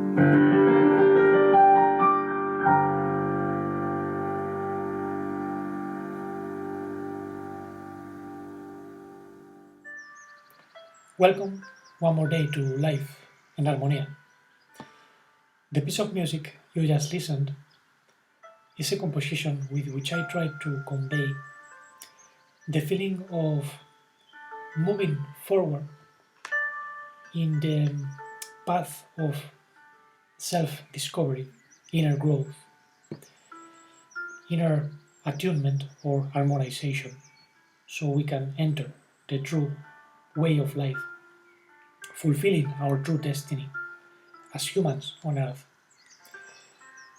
Welcome one more day to Life in Harmonia. The piece of music you just listened is a composition with which I try to convey the feeling of moving forward in the path of self-discovery, inner growth, inner attunement or harmonization, so we can enter the true way of life, fulfilling our true destiny as humans on earth.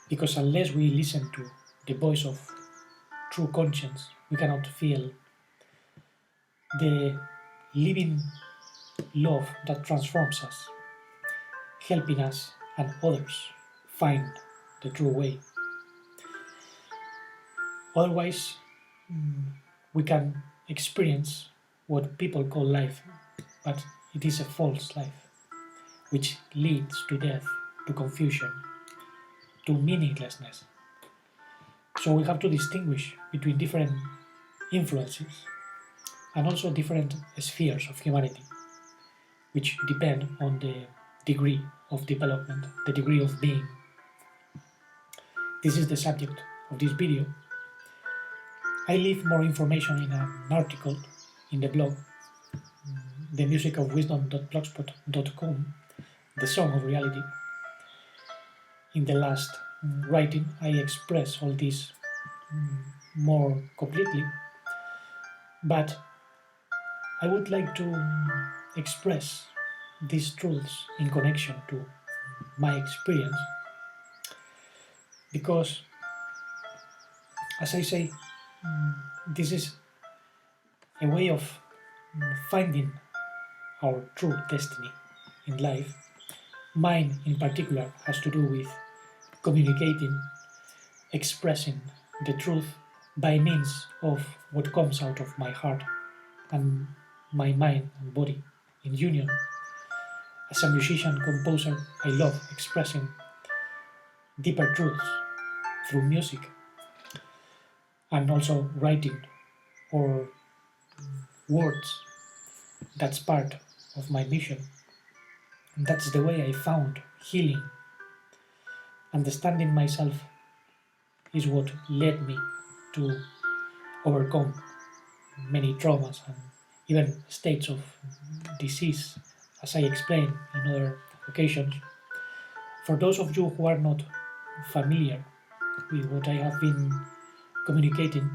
Because unless we listen to the voice of true conscience, we cannot feel the living love that transforms us, helping us and others find the true way. Otherwise, we can experience what people call life, but it is a false life, which leads to death, to confusion, to meaninglessness. So we have to distinguish between different influences and also different spheres of humanity, which depend on the degree of development, the degree of being. This is the subject of this video. I leave more information in an article in the blog, themusicofwisdom.blogspot.com, the song of reality. In the last writing, I express all this more completely, but I would like to express these truths in connection to my experience, because, as I say, this is a way of finding our true destiny in life. Mine, in particular, has to do with communicating, expressing the truth by means of what comes out of my heart and my mind and body in union. As a musician, composer, I love expressing deeper truths through music, and also writing or words. That's part of my mission. And that's the way I found healing. Understanding myself is what led me to overcome many traumas and even states of disease, as I explained in other occasions. For those of you who are not familiar with what I have been communicating,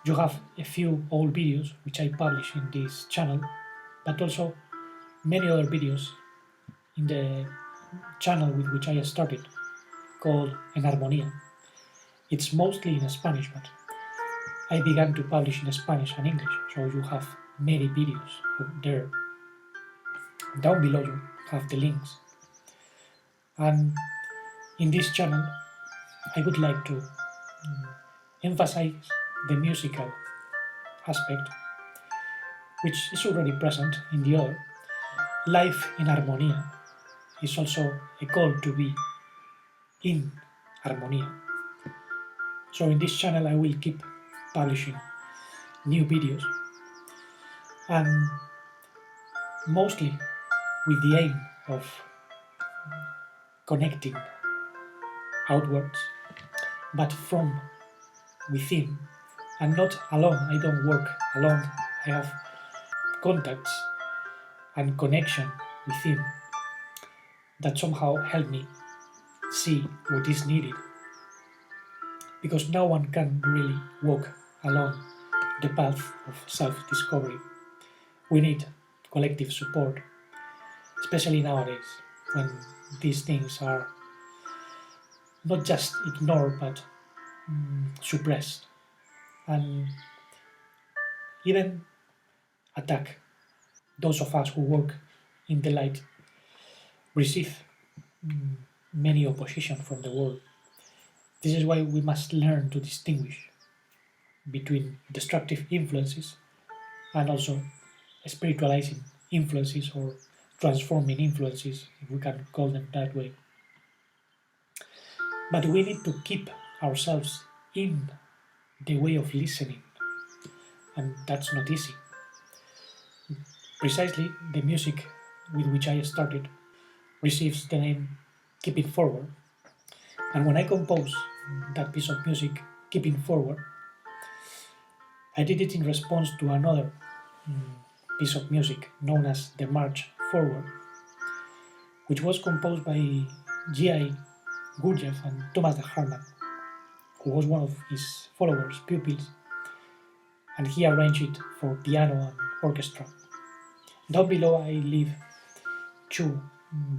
you have a few old videos which I publish in this channel, but also many other videos in the channel with which I started, called En Armonía. It's mostly in Spanish, but I began to publish in Spanish and English, so you have many videos there. Down below you have the links. And in this channel, I would like to emphasize the musical aspect, which is already present in the other. Life in Harmonia is also a call to be in Harmonia. So in this channel I will keep publishing new videos, and mostly with the aim of connecting outwards, but from within, and not alone. I don't work alone. I have contacts and connection within that somehow help me see what is needed, because no one can really walk alone the path of self-discovery. We need collective support, especially nowadays when these things are not just ignored but suppressed and even attacked. Those of us who work in the light receive many opposition from the world. This is why we must learn to distinguish between destructive influences and also spiritualizing influences or transforming influences, if we can call them that way. But we need to keep ourselves in the way of listening, and that's not easy. Precisely, the music with which I started receives the name Keeping Forward, and when I compose that piece of music, Keeping Forward, I did it in response to another piece of music known as the March Forward, which was composed by G.I.Gurdjieff and Thomas de Harman, who was one of his followers, pupils, and he arranged it for piano and orchestra. Down below I leave two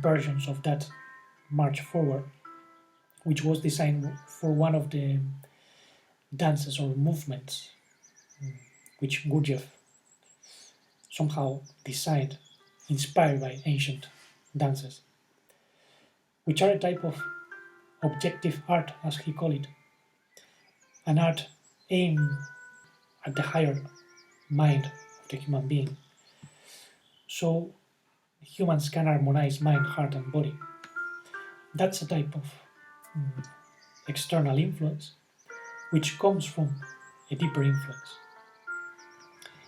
versions of that March Forward, which was designed for one of the dances or movements which Gurdjieff somehow designed, inspired by ancient dances, which are a type of objective art, as he called it, an art aimed at the higher mind of the human being, so humans can harmonize mind, heart, and body. That's a type of external influence which comes from a deeper influence.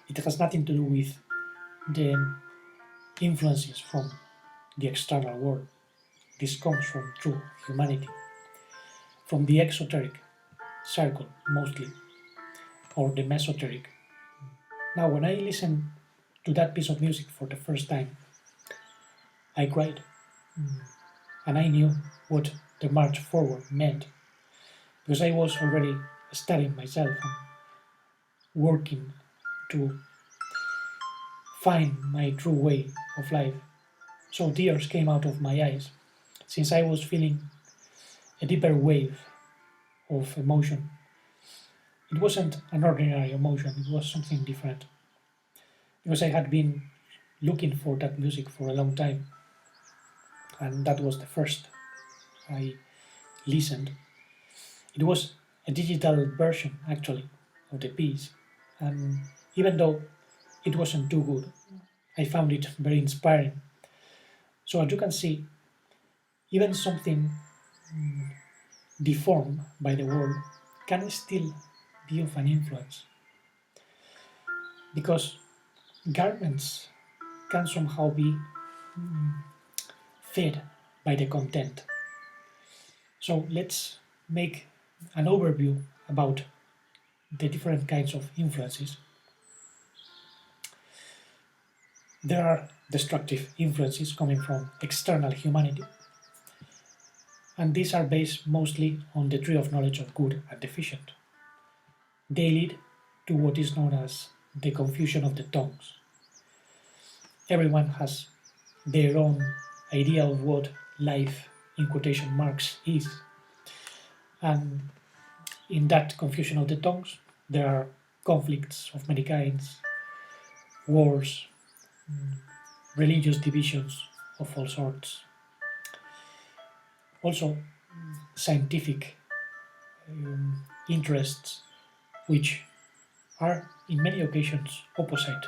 It has nothing to do with the influences from the external world. This comes from true humanity, from the exoteric circle mostly, or the mesoteric. Now, when I listened to that piece of music for the first time, I cried, and I knew what the march forward meant, because I was already studying myself and working to find my true way of life. So tears came out of my eyes, since I was feeling a deeper wave of emotion. It wasn't an ordinary emotion, it was something different. Because I had been looking for that music for a long time, and that was the first I listened. It was a digital version, actually, of the piece, and even though it wasn't too good, I found it very inspiring. So, as you can see, even something deformed by the world can still be of an influence, because garments can somehow be fed by the content. So let's make an overview about the different kinds of influences. There are destructive influences coming from external humanity, and these are based mostly on the tree of knowledge of good and deficient. They lead to what is known as the confusion of the tongues. Everyone has their own idea of what life, in quotation marks, is. And in that confusion of the tongues, there are conflicts of many kinds, wars, religious divisions of all sorts. Also, scientific interests, which are in many occasions opposite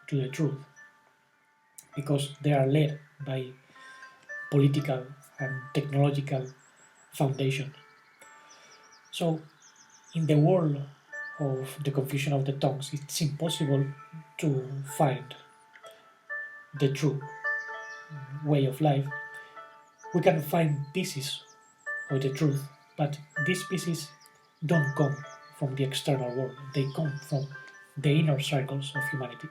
to the truth, because they are led by political and technological foundations. So, in the world of the confusion of the tongues, it's impossible to find the true way of life. We can find pieces of the truth, but these pieces don't come from the external world, they come from the inner circles of humanity,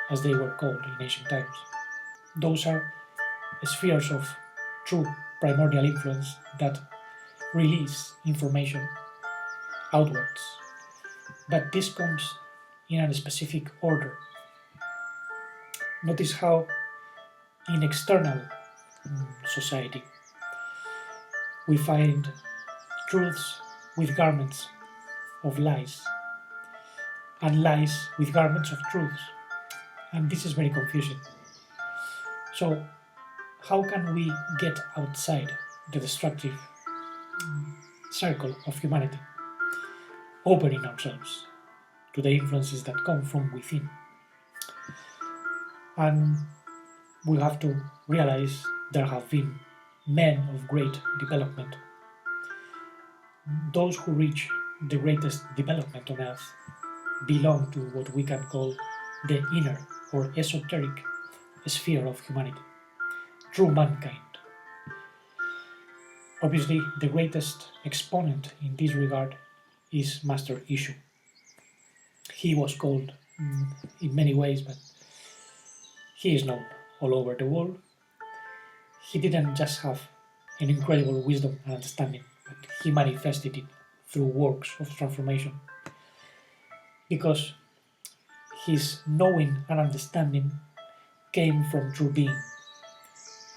as they were called in ancient times. Those are spheres of true primordial influence that release information outwards. But this comes in a specific order. Notice how in external society we find truths with garments of lies, and lies with garments of truths. And this is very confusing. So, how can we get outside the destructive circle of humanity, opening ourselves to the influences that come from within? And we have to realize there have been men of great development Those who reach the greatest development on earth belong to what we can call the inner or esoteric sphere of humanity, true mankind. Obviously, the greatest exponent in this regard is Master Ishu. He was called in many ways, but he is known all over the world. He didn't just have an incredible wisdom and understanding, but he manifested it through works of transformation. Because his knowing and understanding came from true being,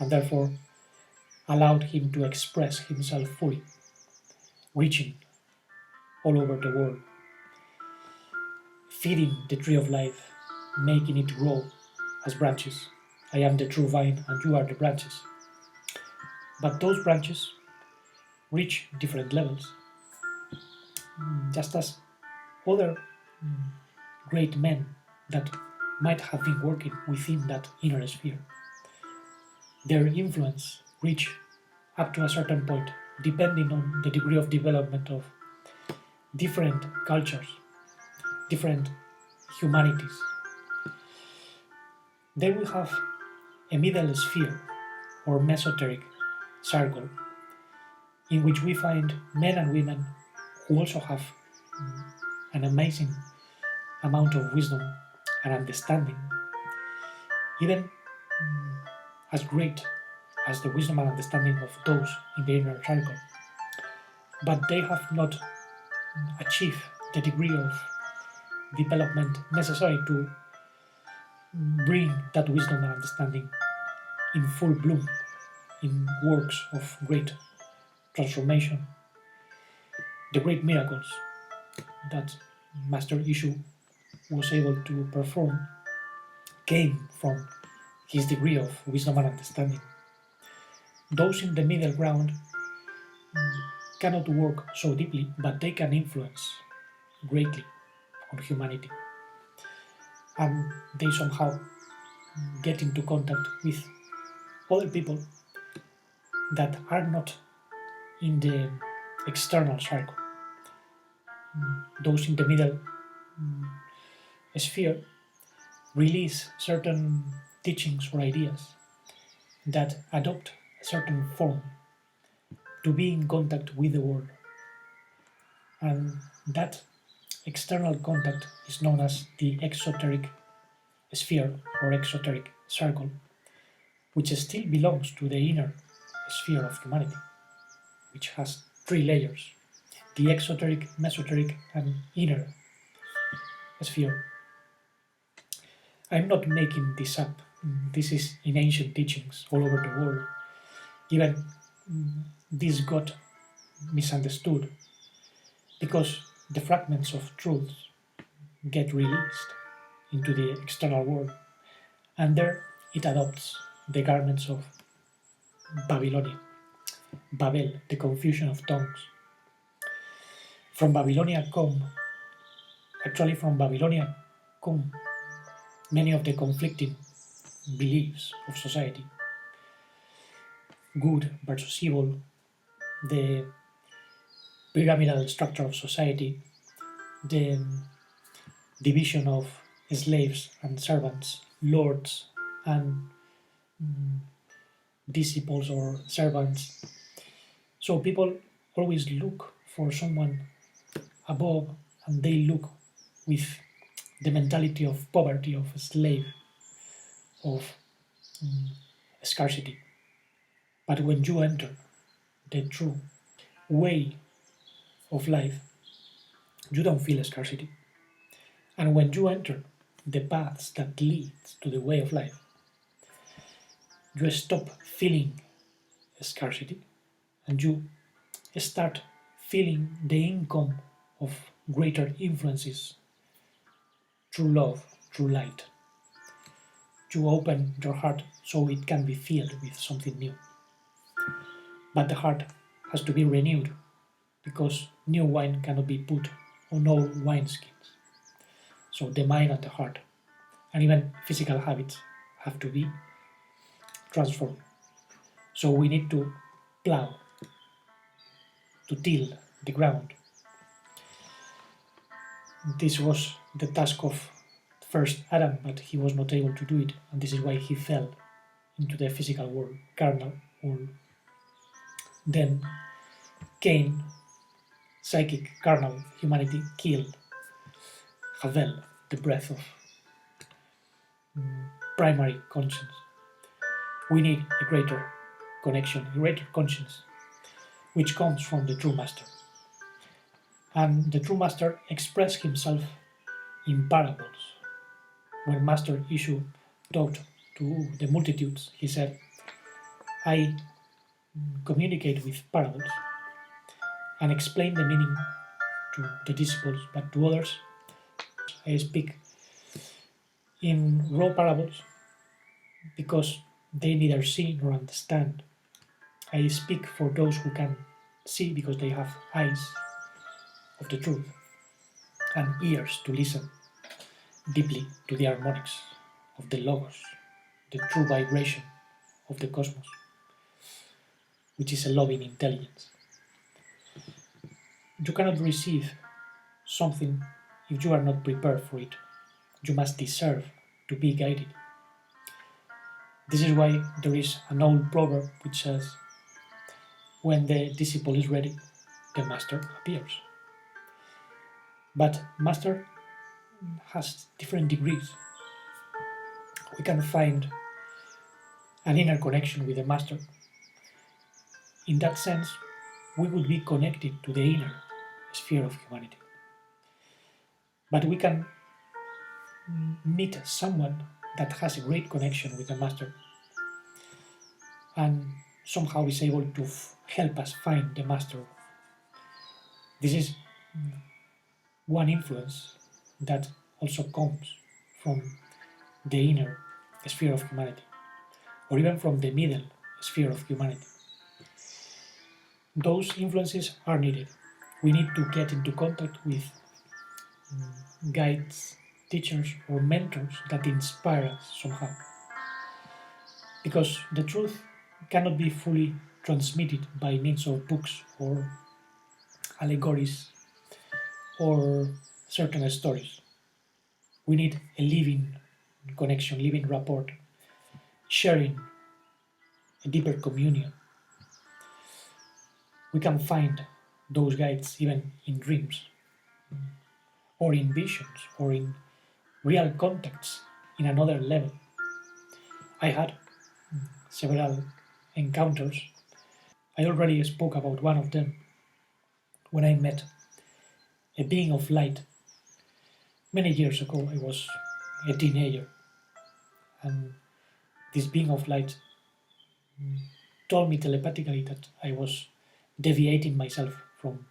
and therefore allowed him to express himself fully, reaching all over the world, feeding the tree of life, making it grow as branches. I am the true vine and you are the branches. But those branches reach different levels, just as other great men that might have been working within that inner sphere. Their influence reach up to a certain point, depending on the degree of development of different cultures, different humanities. Then we have a middle sphere or mesoteric circle in which we find men and women who also have an amazing amount of wisdom and understanding, even as great as the wisdom and understanding of those in the inner circle. But they have not achieved the degree of development necessary to bring that wisdom and understanding in full bloom in works of great transformation. The great miracles that Master Ishu was able to perform came from his degree of wisdom and understanding. Those in the middle ground cannot work so deeply, but they can influence greatly on humanity. And they somehow get into contact with other people that are not in the external circle. Those in the middle sphere release certain teachings or ideas that adopt a certain form to be in contact with the world. And that external contact is known as the exoteric sphere or exoteric circle, which still belongs to the inner sphere of humanity, which has three layers: the exoteric, mesoteric, and inner sphere. I'm not making this up. This is in ancient teachings all over the world. Even this got misunderstood because the fragments of truths get released into the external world, and there it adopts the garments of Babylonia, Babel, the confusion of tongues. From Babylonia come many of the conflicting beliefs of society. Good versus evil, the pyramidal structure of society, the division of slaves and servants, lords and disciples or servants. So people always look for someone above, and they look with the mentality of poverty, of a slave, of scarcity. But when you enter the true way of life, you don't feel scarcity. And when you enter the paths that lead to the way of life, you stop feeling scarcity and you start feeling the income of greater influences through love, through light. You open your heart so it can be filled with something new. But the heart has to be renewed because new wine cannot be put on old wineskins. So the mind and the heart, and even physical habits, have to be transformed. So we need to plow, to till the ground. This was the task of first Adam, but he was not able to do it, and this is why he fell into the physical world, carnal world. Then Cain, psychic, carnal humanity, killed Havel, the breath of primary conscience. We need a greater connection, a greater conscience, which comes from the true master. And the true master expressed himself in parables. When Master Ishu talked to the multitudes, he said, I communicate with parables and explain the meaning to the disciples, but to others I speak in raw parables because they neither see nor understand. I speak for those who can see because they have eyes of the truth and ears to listen deeply to the harmonics of the Logos, the true vibration of the cosmos, which is a loving intelligence. You cannot receive something if you are not prepared for it. You must deserve to be guided. This is why there is an old proverb which says, when the disciple is ready, the master appears. But master has different degrees. We can find an inner connection with the master. In that sense, we will be connected to the inner sphere of humanity. But we can meet someone that has a great connection with the master and somehow is able to help us find the master. This is one influence that also comes from the inner sphere of humanity, or even from the middle sphere of humanity. Those influences are needed. We need to get into contact with guides, teachers, or mentors that inspire us somehow. Because the truth cannot be fully transmitted by means of books or allegories or certain stories. We need a living connection, living rapport, sharing a deeper communion. We can find those guides even in dreams, or in visions, or in real contacts in another level. I had several encounters. I already spoke about one of them when I met a being of light. Many years ago, I was a teenager, and this being of light told me telepathically that I was deviating myself from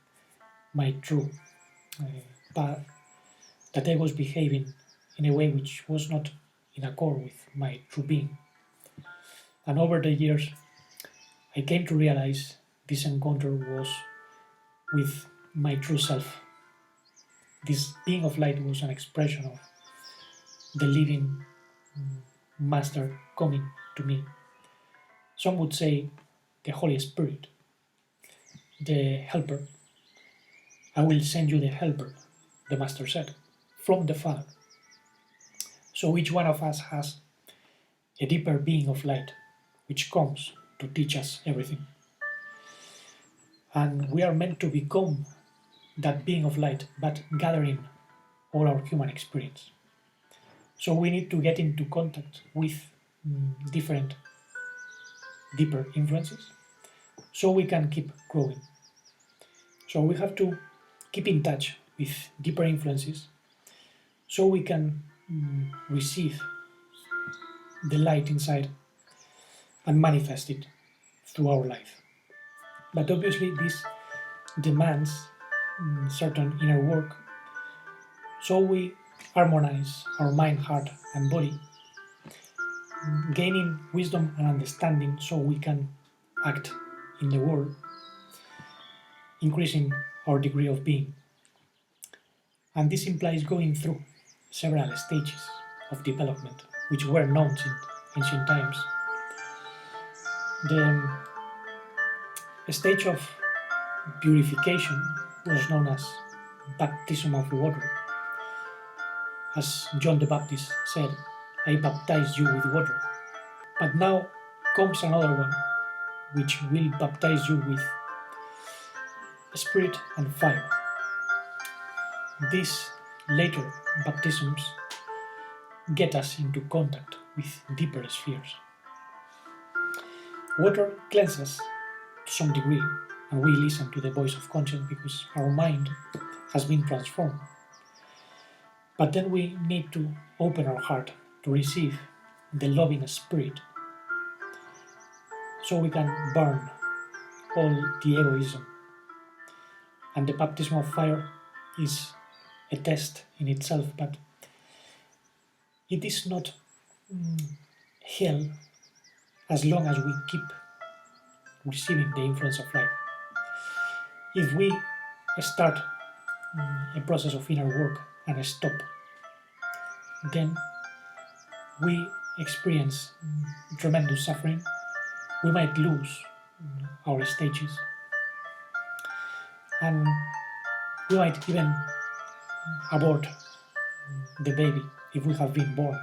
my true path, that I was behaving in a way which was not in accord with my true being. And over the years, I came to realize this encounter was with my true self. This being of light was an expression of the living master coming to me. Some would say the Holy Spirit, the helper. I will send you the helper, the master said, from the Father. So each one of us has a deeper being of light which comes to teach us everything. And we are meant to become that being of light, but gathering all our human experience. So we need to get into contact with different, deeper influences so we can keep growing. So we have to keep in touch with deeper influences so we can receive the light inside and manifest it through our life. But obviously this demands certain inner work, so we harmonize our mind, heart and body, gaining wisdom and understanding so we can act in the world, increasing our degree of being. And this implies going through several stages of development which were known in ancient times. The stage of purification was known as baptism of water. As John the Baptist said, I baptize you with water. But now comes another one, which will baptize you with spirit and fire. These later baptisms get us into contact with deeper spheres. Water cleanses to some degree, and we listen to the voice of conscience because our mind has been transformed. But then we need to open our heart to receive the loving spirit so we can burn all the egoism. And the baptism of fire is a test in itself, but it is not hell as long as we keep receiving the influence of life. If we start a process of inner work and stop, then we experience tremendous suffering. We might lose our stages, and we might even abort the baby if we have been born.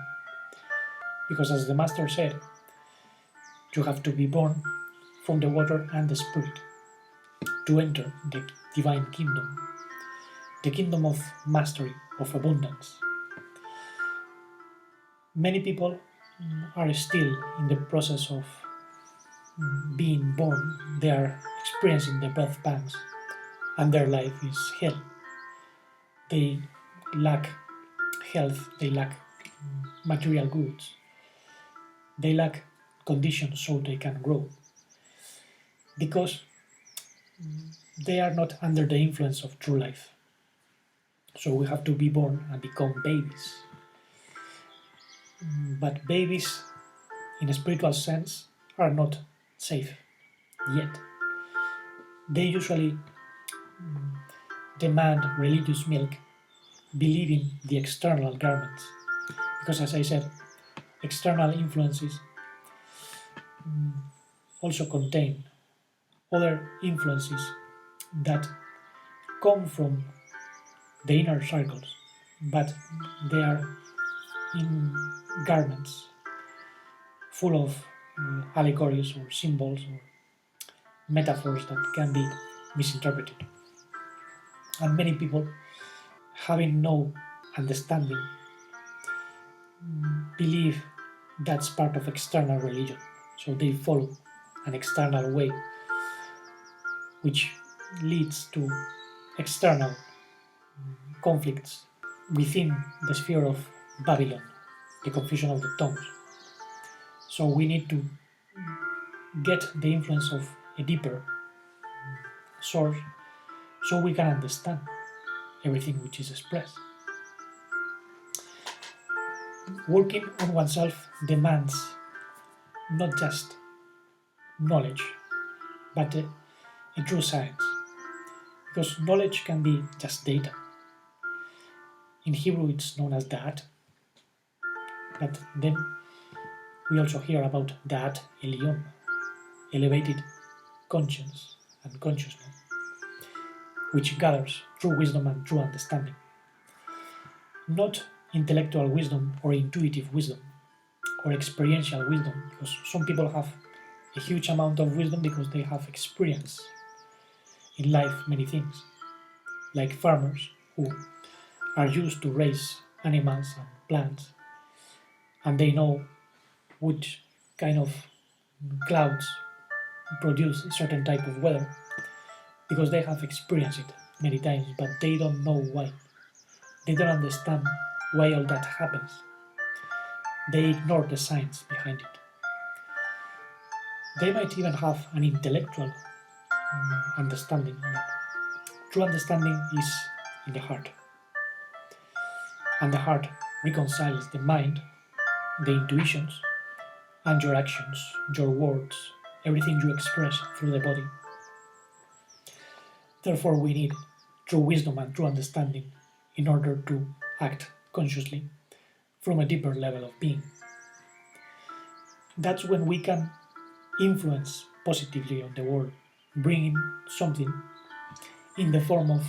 Because as the Master said, you have to be born from the water and the spirit to enter the divine kingdom, the kingdom of mastery, of abundance. Many people are still in the process of being born. They are experiencing the birth pangs, and their life is hell. They lack health, they lack material goods, they lack conditions so they can grow, because they are not under the influence of true life. So we have to be born and become babies. But babies, in a spiritual sense, are not safe yet. They usually demand religious milk, believing the external garments. Because as I said, external influences also contain other influences that come from the inner circles, but they are in garments full of allegories or symbols or metaphors that can be misinterpreted. And many people, having no understanding, believe that's part of external religion. So they follow an external way, which leads to external conflicts within the sphere of Babylon, the confusion of the tongues. So we need to get the influence of a deeper source so we can understand everything which is expressed. Working on oneself demands not just knowledge, but a true science, because knowledge can be just data. In Hebrew it's known as da'at, but then we also hear about da'at elyon, elevated conscience and consciousness, which gathers true wisdom and true understanding. Not intellectual wisdom or intuitive wisdom or experiential wisdom, because some people have a huge amount of wisdom because they have experienced in life many things, like farmers who are used to raise animals and plants, and they know which kind of clouds produce a certain type of weather because they have experienced it many times, but they don't know why. They don't understand why all that happens. They ignore the science behind it. They might even have an intellectual understanding, but true understanding is in the heart. And the heart reconciles the mind, the intuitions, and your actions, your words, everything you express through the body. Therefore, we need true wisdom and true understanding in order to act consciously from a deeper level of being. That's when we can influence positively on the world, bringing something in the form of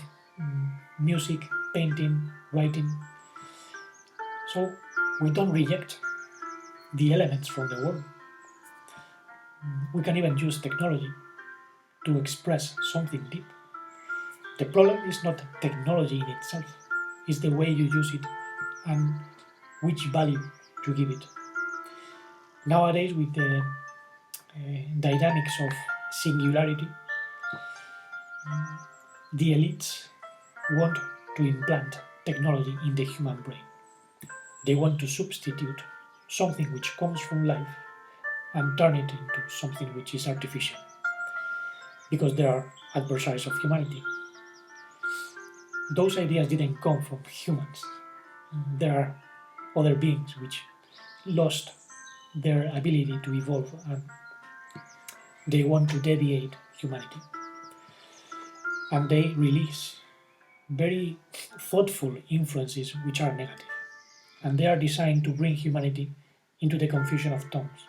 music, painting, writing. So we don't reject the elements from the world. We can even use technology to express something deep. The problem is not technology in itself, it's the way you use it and which value to give it. Nowadays, with the dynamics of singularity, the elites want to implant technology in the human brain. They want to substitute something which comes from life and turn it into something which is artificial, because they are adversaries of humanity. Those ideas didn't come from humans. There are other beings which lost their ability to evolve and they want to deviate humanity. And they release very thoughtful influences which are negative. And they are designed to bring humanity into the confusion of tongues,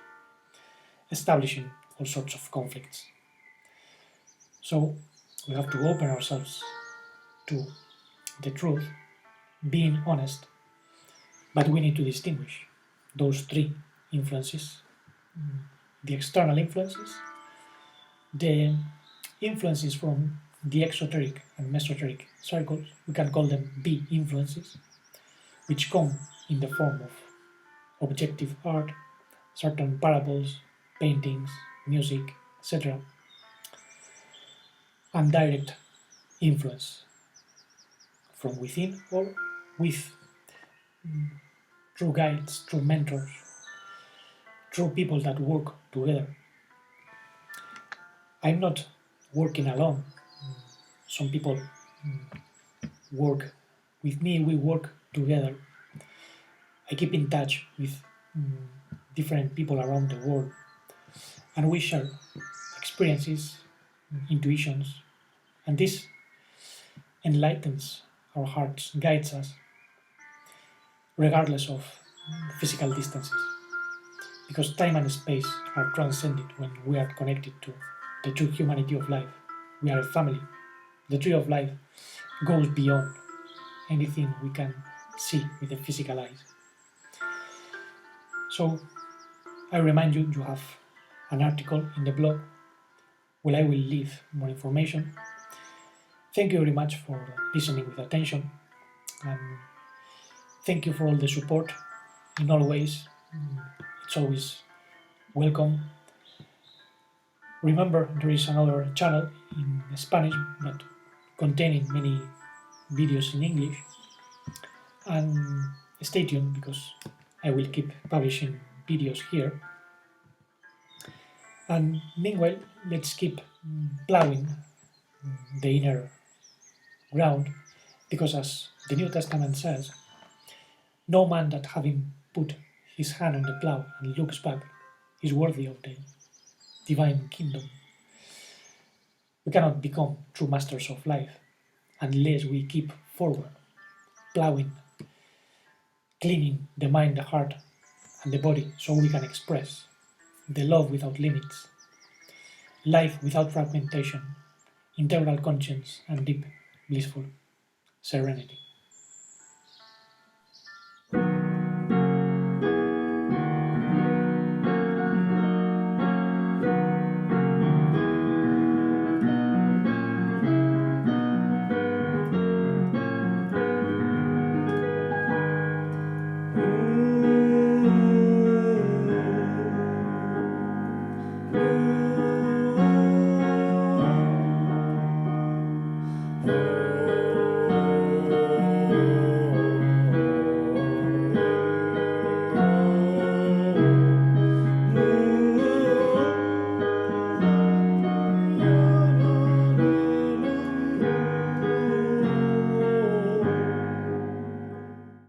establishing all sorts of conflicts. So we have to open ourselves to the truth, being honest, but we need to distinguish those three influences: the external influences, the influences from the exoteric and mesoteric circles, we can call them B influences, which come in the form of objective art, certain parables, paintings, music, etc., and direct influence from within or with through guides, through mentors, through people that work together. I'm not working alone. Some people work with me, we work together. I keep in touch with different people around the world, and we share experiences, intuitions, and this enlightens our hearts, guides us, regardless of physical distances. Because time and space are transcended when we are connected to the true humanity of life. We are a family. The tree of life goes beyond anything we can see with the physical eyes. So I remind you, you have an article in the blog where I will leave more information. Thank you very much for listening with attention, and thank you for all the support in all ways. It's always welcome. Remember, there is another channel in Spanish but containing many videos in English, and stay tuned because I will keep publishing videos here. And meanwhile, let's keep plowing the inner ground, because as the New Testament says, no man that having put his hand on the plow and looks back is worthy of the divine kingdom. We cannot become true masters of life unless we keep forward, plowing, cleaning the mind, the heart, and the body so we can express the love without limits, life without fragmentation, integral conscience, and deep, blissful serenity.